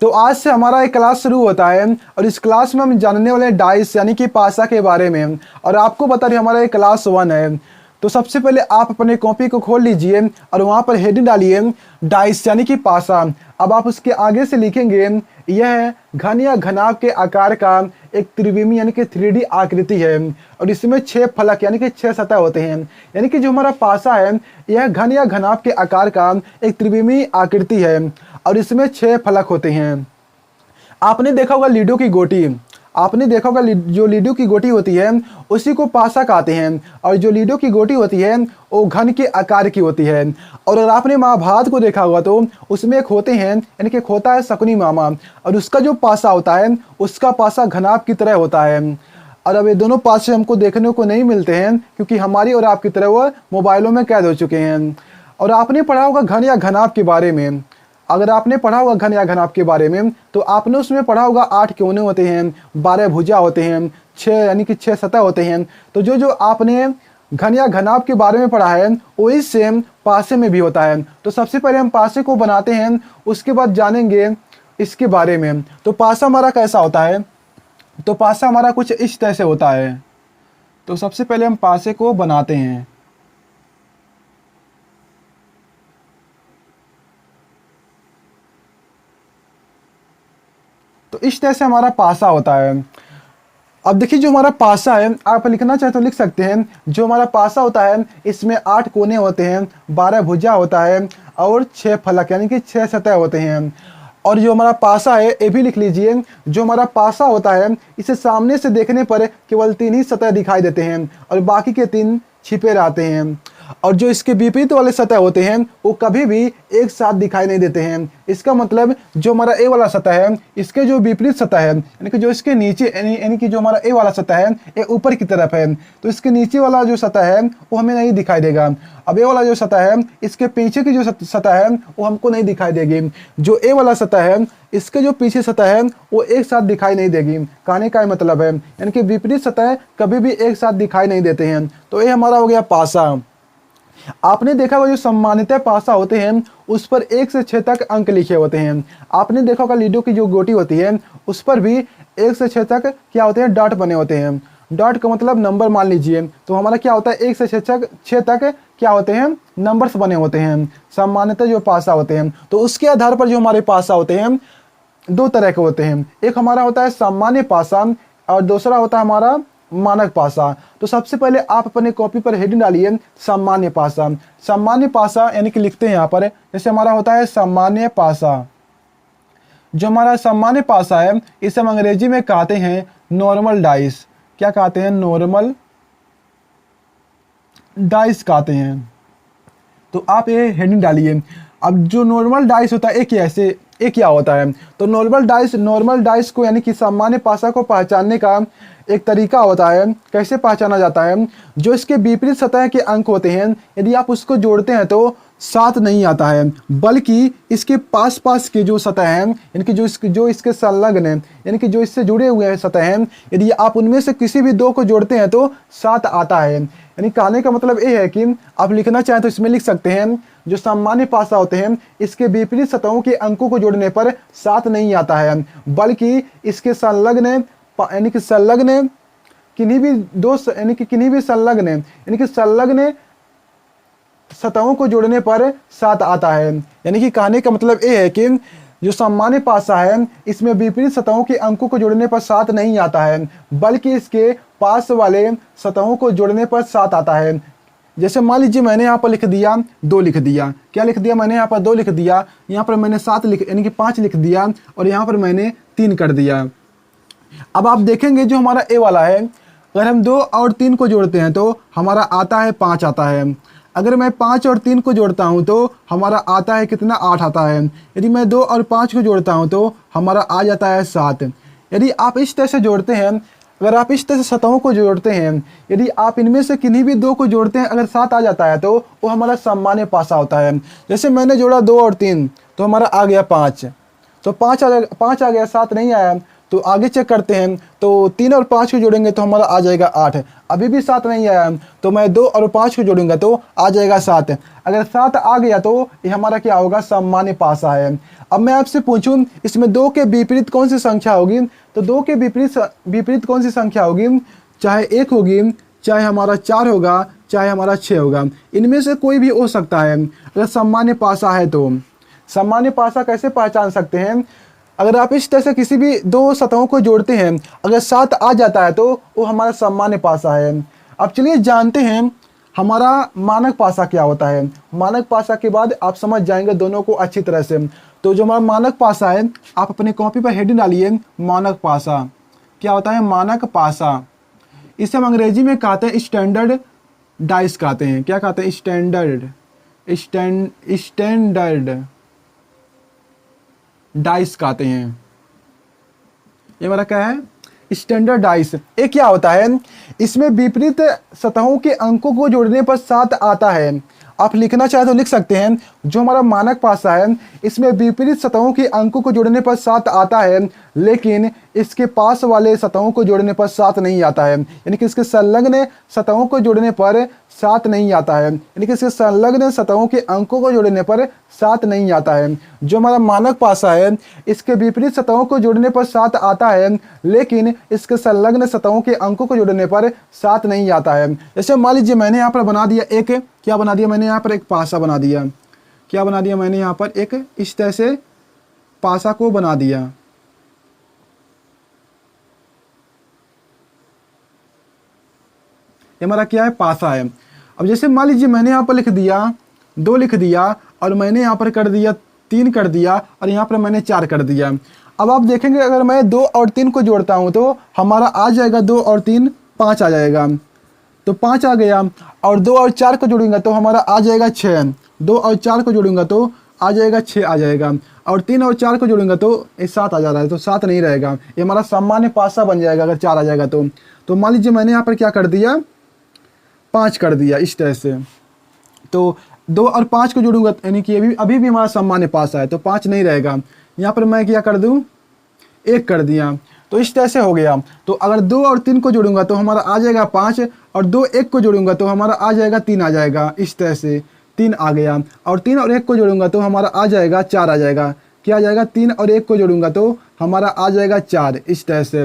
तो आज से हमारा एक क्लास शुरू होता है और इस क्लास में हम जानने वाले हैं डाइस यानी कि पासा के बारे में। और आपको बता रही हमारा एक क्लास 1 है। तो सबसे पहले आप अपने कॉपी को खोल लीजिए और वहाँ पर हेडिंग डालिए डाइस यानी कि पासा। अब आप उसके आगे से लिखेंगे यह घन या घनाभ के आकार का एक त्रिविमी यानी कि 3D आकृति है और इसमें 6 फलक यानी कि 6 सतह होते हैं। यानी कि जो हमारा पासा है यह घन या घनाभ के आकार का एक त्रिविमी आकृति है और इसमें 6 फलक होते हैं। आपने देखा होगा लीडो की गोटी, आपने देखा होगा जो लीडो की गोटी होती है उसी को पासा कहते हैं और जो लीडो की गोटी होती है वो घन के आकार की होती है। और अगर आपने महाभारत को देखा होगा तो उसमें एक होते हैं यानी कि एक होता है शकुनी मामा और उसका जो पासा होता है उसका पासा घनाभ की तरह होता है। और अब ये दोनों पासे हमको देखने को नहीं मिलते हैं क्योंकि हमारी और आपकी तरह वो मोबाइलों में कैद हो चुके हैं। और आपने पढ़ा होगा घन या घनाभ के बारे में। अगर आपने पढ़ा होगा घन या घनाभ के बारे में तो आपने उसमें पढ़ा होगा 8 कोने होते हैं, 12 भुजा होते हैं, 6 यानी कि 6 सतह होते हैं। तो जो आपने घन या घनाभ के बारे में पढ़ा है वही सेम पासे में भी होता है। तो सबसे पहले हम पासे को बनाते हैं, उसके बाद जानेंगे इसके बारे में। तो पासा हमारा कैसा होता है? तो पासा हमारा कुछ इस तरह से होता है। तो सबसे पहले हम पासे को बनाते हैं। तो इस तरह से हमारा पासा होता है। अब देखिए जो हमारा पासा है, आप लिखना चाहे तो लिख सकते हैं। जो हमारा पासा होता है इसमें 8 कोने होते हैं, 12 भुजा होता है और 6 फलक यानी कि 6 सतह होते हैं। और जो हमारा पासा है ये भी लिख लीजिए। जो हमारा पासा होता है इसे सामने से देखने पर केवल 3 ही सतह दिखाई देते हैं और बाकी के 3 छिपे रहते हैं। और जो इसके विपरीत वाले सतह होते हैं वो कभी भी एक साथ दिखाई नहीं देते हैं। इसका मतलब जो हमारा ए वाला सतह है इसके जो विपरीत सतह है यानी कि जो इसके नीचे यानी कि जो हमारा ए वाला सतह है ये ऊपर की तरफ है तो इसके नीचे वाला जो सतह है वो हमें नहीं दिखाई देगा। अब ए वाला जो सतह है इसके पीछे की जो सतह है वो हमको नहीं दिखाई देगी। जो ए वाला सतह है इसके जो पीछे सतह है वो एक साथ दिखाई नहीं देगी। कहने का मतलब है यानी कि विपरीत सतह कभी भी एक साथ दिखाई नहीं देते हैं। तो ये हमारा हो गया पासा। आपने देखा होगा जो सम्मानित पासा होते हैं उस पर 1 से 6 तक अंक लिखे होते हैं। आपने देखा होगा लीडो की जो गोटी होती है उस पर भी 1 से 6 तक क्या होते हैं, डॉट बने होते हैं। डॉट का मतलब नंबर मान लीजिए। तो हमारा क्या होता है 1 से 6 तक क्या होते हैं, नंबर्स बने होते हैं सम्मानित जो पासा होते हैं। तो उसके आधार पर जो हमारे पासा होते हैं 2 तरह के होते हैं। एक हमारा होता है सामान्य पासा और दूसरा होता है हमारा मानक पासा। तो सबसे पहले आप अपने कॉपी पर हेडिंग डालिए सामान्य पासा। सामान्य पासा यानी कि लिखते हैं यहाँ पर, जैसे हमारा होता है सामान्य पासा। जो हमारा सामान्य पासा है इसे हम अंग्रेजी में कहते हैं नॉर्मल डाइस। क्या कहते हैं? नॉर्मल डाइस कहते हैं। तो आप ये हेडिंग डालिए। अब जो नॉर्मल डाइस होता है ये क्या होता है? तो नॉर्मल डाइस को यानी कि सामान्य पासा को पहचानने का एक तरीका होता है। कैसे पहचाना जाता है? जो इसके विपरीत सतह के अंक होते हैं यदि आप उसको जोड़ते हैं तो 7 नहीं आता है, बल्कि इसके पास के जो सतह हैं यानी कि जो इसके संलग्न हैं यानी कि जो इससे जुड़े हुए हैं सतह हैं, यदि आप उनमें से किसी भी 2 को जोड़ते हैं तो 7 आता है। यानी कहने का मतलब ये है कि आप लिखना चाहें तो इसमें लिख सकते हैं जो सामान्य पासा होते हैं इसके विपरीत सतहों के अंकों को जोड़ने पर 7 नहीं आता है, बल्कि इसके संलग्न यानी कि संलग्न किन्हीं भी 2 यानी कि किन्हीं भी संलग्न यानी कि संलग्न सतहों को जोड़ने पर 7 आता है। यानी कि कहने का मतलब ये है कि जो सामान्य पासा है इसमें विपरीत सतहों के अंकों को जोड़ने पर 7 नहीं आता है, बल्कि इसके पास वाले सतहों को जोड़ने पर 7 आता है। जैसे मान लीजिए मैंने यहाँ पर लिख दिया 2 लिख दिया। क्या लिख दिया? मैंने यहाँ पर 2 लिख दिया, यहाँ पर मैंने 7 यानी कि 5 लिख दिया और यहाँ पर मैंने 3 कर दिया। अब आप देखेंगे जो हमारा ए वाला है अगर हम 2 और 3 को जोड़ते हैं तो हमारा आता है 5 आता है। अगर मैं 5 और 3 को जोड़ता हूं तो हमारा आता है कितना? 8 आता है। यदि मैं 2 और 5 को जोड़ता हूं तो हमारा आ जाता है 7। यदि आप इस तरह से जोड़ते हैं, अगर आप इस तरह से सतहों को जोड़ते हैं, यदि आप इनमें से किन्हीं भी 2 को जोड़ते हैं अगर 7 आ जाता है तो वो हमारा सामान्य पासा होता है। जैसे मैंने जोड़ा 2 और 3 तो हमारा आ गया 5। तो 5 आ गया, 7 नहीं आया। तो आगे चेक करते हैं, तो 3 और 5 को जोड़ेंगे तो हमारा आ जाएगा 8। अभी भी 7 नहीं आया, तो मैं 2 और 5 को जोड़ूंगा तो आ जाएगा 7। अगर 7 आ गया तो ये हमारा क्या होगा, सामान्य पासा है। अब मैं आपसे पूछूं इसमें 2 के विपरीत कौन सी संख्या होगी, तो 2 के विपरीत कौन सी संख्या होगी, चाहे 1 होगी, चाहे हमारा 4 होगा, चाहे हमारा 6 होगा, इनमें से कोई भी हो सकता है अगर सामान्य पासा है तो। सामान्य पासा कैसे पहचान सकते हैं, अगर आप इस तरह से किसी भी दो सतहों को जोड़ते हैं, अगर 7 आ जाता है तो वो हमारा सामान्य पासा है। अब चलिए जानते हैं हमारा मानक पासा क्या होता है। मानक पासा के बाद आप समझ जाएंगे दोनों को अच्छी तरह से। तो जो हमारा मानक पासा है, आप अपनी कॉपी पर हेडिंग डालिए, मानक पासा। क्या होता है मानक पासा, इसे हम अंग्रेजी में कहते हैं स्टैंडर्ड डाइस कहते हैं। क्या कहते हैं, स्टैंडर्ड डाइस कहते हैं। ये हमारा क्या है, स्टैंडर्ड डाइस। ये क्या होता है, इसमें विपरीत सतहों के अंकों को जोड़ने पर 7 आता है। आप लिखना चाहे तो लिख सकते हैं, जो हमारा मानक पासा है इसमें विपरीत सतहों के अंकों को जोड़ने पर 7 आता है, लेकिन इसके पास वाले सतहों को जोड़ने पर 7 नहीं आता है। यानी कि इसके संलग्न सतहों को जोड़ने पर 7 नहीं आता है, यानी कि इसके संलग्न सतहों के अंकों को जोड़ने पर 7 नहीं आता है। जो हमारा मानक पासा है इसके विपरीत सतहों को जोड़ने पर 7 आता है, लेकिन इसके संलग्न सतहों के अंकों को जोड़ने पर 7 नहीं आता है। जैसे मान लीजिए मैंने यहाँ पर बना दिया एक, क्या बना दिया मैंने यहाँ पर, एक पासा बना दिया। क्या बना दिया मैंने यहाँ पर, एक इस तरह से पासा को बना दिया। ये हमारा क्या है, पासा है। अब जैसे मान लीजिए मैंने यहाँ पर लिख दिया 2 लिख दिया, और मैंने यहाँ पर कर दिया 3 कर दिया, और यहाँ पर मैंने 4 कर दिया। अब आप देखेंगे अगर मैं 2 और 3 को जोड़ता हूँ तो हमारा आ जाएगा 2 और 3 5 आ जाएगा, तो 5 आ गया। और 2 और 4 को जोड़ूंगा तो हमारा आ जाएगा 6। 2 और 4 को जोड़ूंगा तो आ जाएगा 6 आ जाएगा, और 3 और 4 को जोड़ूंगा तो ये 7 आ जा रहा है, तो 7 नहीं रहेगा। ये हमारा सामान्य पासा बन जाएगा अगर 4 आ जाएगा तो मान लीजिए मैंने यहाँ पर क्या कर दिया, 5 कर दिया इस तरह से। तो 2 और 5 को जोड़ूंगा यानी कि अभी भी हमारा सामान्य पासा है, तो 5 नहीं रहेगा। यहाँ पर मैं क्या कर दूँ, 1 कर दिया, तो इस तरह से हो गया। तो अगर 2 और 3 को जोड़ूंगा तो हमारा आ जाएगा 5, और 2 1 को जोड़ूंगा तो हमारा आ जाएगा 3 आ जाएगा, इस तरह से 3 आ गया। और 3 और 1 को जोड़ूंगा तो हमारा आ जाएगा 4 आ जाएगा। क्या आ जाएगा, 3 और 1 को जोड़ूंगा तो हमारा आ जाएगा 4, इस तरह से।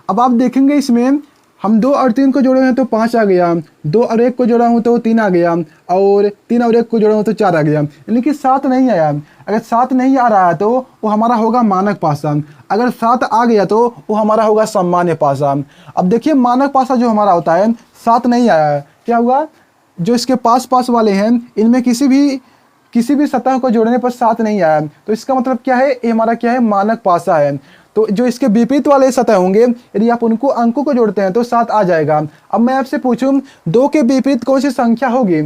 अब आप देखेंगे इसमें हम 2 और 3 को जोड़े हैं तो 5 आ गया, 2 और 1 को जोड़ा हूँ तो 3 आ गया, और 3 और 1 को जोड़ा हूँ तो 4 आ गया, यानी कि 7 नहीं आया। अगर 7 नहीं आ रहा है तो वो हमारा होगा मानक पासा। अगर 7 आ गया तो वो हमारा होगा सामान्य पासा। अब देखिए मानक पासा जो हमारा होता है 7 नहीं आया है, क्या हुआ, जो इसके पास वाले हैं इनमें किसी भी सतह को जोड़ने पर 7 नहीं आया, तो इसका मतलब क्या है, ये हमारा क्या है, मानक पासा है। तो जो इसके विपरीत वाले सतह होंगे यदि आप उनको अंकों को जोड़ते हैं तो 7 आ जाएगा। अब मैं आपसे पूछूं 2 के विपरीत कौन सी संख्या होगी,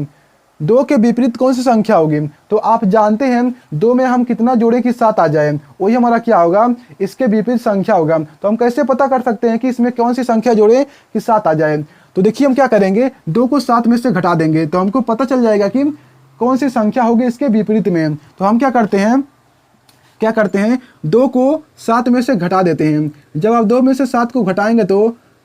2 के विपरीत कौन सी संख्या होगी, तो आप जानते हैं 2 में हम कितना जोड़े कि 7 आ जाए, वही हमारा क्या होगा, इसके विपरीत संख्या होगा। तो हम कैसे पता कर सकते हैं कि इसमें कौन सी संख्या जोड़े कि 7 आ जाए, तो देखिए हम क्या करेंगे, 2 को 7 में से घटा देंगे तो हमको पता चल जाएगा कि कौन सी संख्या होगी इसके विपरीत में। तो हम क्या करते हैं 2 को 7 में से घटा देते हैं। जब आप 2 में से 7 को घटाएंगे तो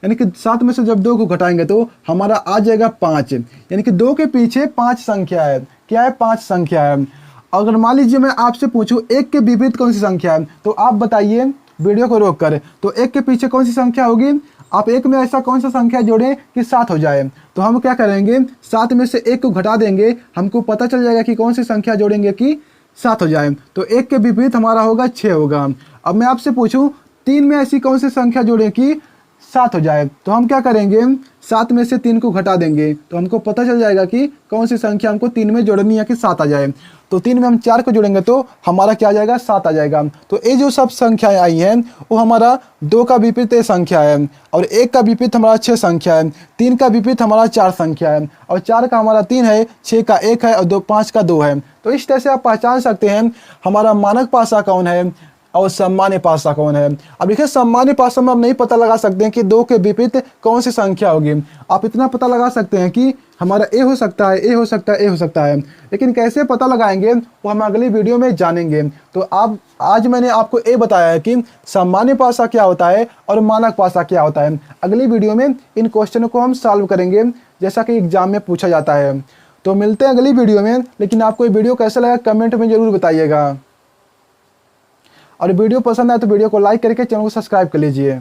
यानी कि 7 में से जब 2 को घटाएंगे तो हमारा आ जाएगा 5, यानी कि 2 के पीछे 5 संख्या है। क्या है, 5 संख्या है। अगर मान लीजिए मैं आपसे पूछूं 1 के विपरीत कौन सी संख्या है, तो आप बताइए वीडियो को रोक कर, तो 1 के पीछे कौन सी संख्या होगी, आप 1 में ऐसा कौन सा संख्या जोड़ें कि 7 हो जाए। तो हम क्या करेंगे, 7 में से 1 को घटा देंगे, हमको पता चल जाएगा कि कौन सी संख्या जोड़ेंगे कि 7 हो जाए। तो 1 के विपरीत हमारा होगा 6 होगा। अब मैं आपसे पूछूं 3 में ऐसी कौन सी संख्या जोड़ें कि 7 हो जाए, तो हम क्या करेंगे, 7 में से 3 को घटा देंगे तो हमको पता चल जाएगा कि कौन सी संख्या हमको 3 में जोड़नी है कि 7 आ जाए। तो 3 में हम 4 को जोड़ेंगे तो हमारा क्या आ जाएगा, 7 आ जाएगा। तो ये जो सब संख्याएं आई हैं वो हमारा 2 का विपरीत संख्या है, और 1 का विपरीत हमारा 6 संख्या है, 3 का विपरीत हमारा 4 संख्या है, और 4 का हमारा 3 है, 6 का 1 है, और 5 का 2 है। तो इस तरह से आप पहचान सकते हैं हमारा मानक पासा कौन है और सामान्य पासा कौन है। अब देखिए सामान्य पासा में आप नहीं पता लगा सकते हैं कि 2 के विपरीत कौन सी संख्या होगी। आप इतना पता लगा सकते हैं कि हमारा ए हो सकता है, ए हो सकता है, ए हो सकता है, लेकिन कैसे पता लगाएंगे वो हम अगली वीडियो में जानेंगे। तो आप आज मैंने आपको ये बताया है कि सामान्य पासा क्या होता है और मानक पासा क्या होता है। अगली वीडियो में इन क्वेश्चनों को हम सॉल्व करेंगे जैसा कि एग्जाम में पूछा जाता है। तो मिलते हैं अगली वीडियो में, लेकिन आपको ये वीडियो कैसा लगा कमेंट में जरूर बताइएगा, और वीडियो पसंद आए तो वीडियो को लाइक करके चैनल को सब्सक्राइब कर लीजिए।